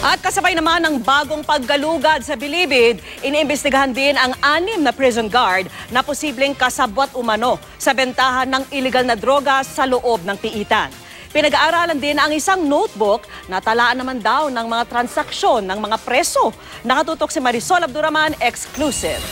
At kasabay naman ng bagong paggalugad sa Bilibid, iniimbestigahan din ang 6 na prison guard na posibleng kasabwat umano sa bentahan ng iligal na droga sa loob ng piitan. Pinag-aaralan din ang isang notebook na talaan naman daw ng mga transaksyon ng mga preso. Nakatutok si Marisol Abduraman, exclusive.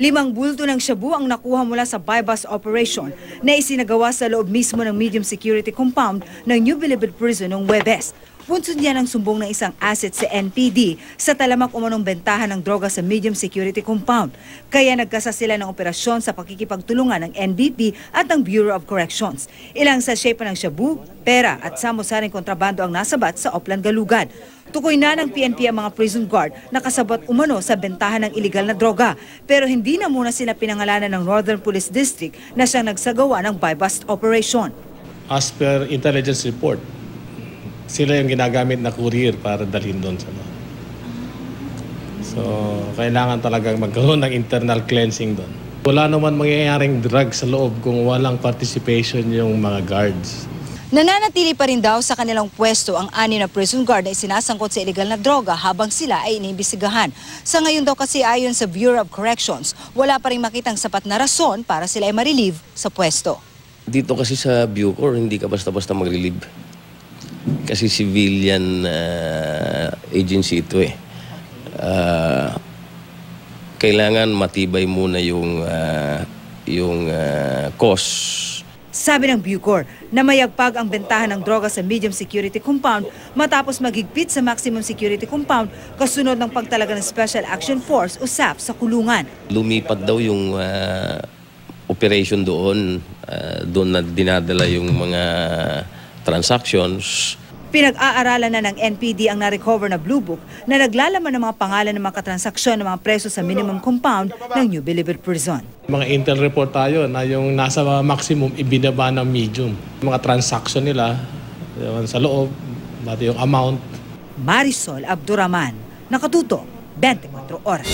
5 bulto ng shabu ang nakuha mula sa buy-bust operation na isinagawa sa loob mismo ng medium security compound ng New Bilibid Prison noong Huwebes. Punsod niya ng sumbong ng isang asset sa NPD sa talamak umanong bentahan ng droga sa medium security compound. Kaya nagkasa sila ng operasyon sa pakikipagtulungan ng NBP at ng Bureau of Corrections. Ilang sachet pa ng shabu, pera at samo-saring kontrabando ang nasabat sa Oplan Galugad. Tukoy na ng PNP ang mga prison guard na kasabot umano sa bentahan ng iligal na droga. Pero hindi na muna sila pinangalanan ng Northern Police District na siyang nagsagawa ng buy-bust operation. As per intelligence report, sila yung ginagamit na courier para dalhin doon sa loob. So, kailangan talagang magkaroon ng internal cleansing doon. Wala naman mangyayaring drug sa loob kung walang participation yung mga guards. Nananatili pa rin daw sa kanilang pwesto ang 6 na prison guard na isinasangkot sa iligal na droga habang sila ay iniimbestigahan. Sa ngayon daw kasi ayon sa Bureau of Corrections, wala pa rin makitang sapat na rason para sila ay ma-relieve sa pwesto. Dito kasi sa Bucor, hindi ka basta-basta mag-relieve. Kasi civilian agency ito eh. Kailangan matibay muna yung cause. Sabi ng Bucor na mayagpag ang bentahan ng droga sa medium security compound matapos magigpit sa maximum security compound kasunod ng pagtalaga ng Special Action Force o SAF sa kulungan. Lumipat daw yung operation doon. Doon na dinadala yung mga transactions. Pinag-aaralan na ng NPD ang na-recover na Blue Book na naglalaman ng mga pangalan ng mga katransaksyon ng mga preso sa minimum compound ng New Bilibid Prison. Mga intel report tayo na yung nasa maximum ibinaba ng medium. Mga transaction nila sa loob, dati yung amount. Marisol Abduraman, Nakatutok, 24 Oras.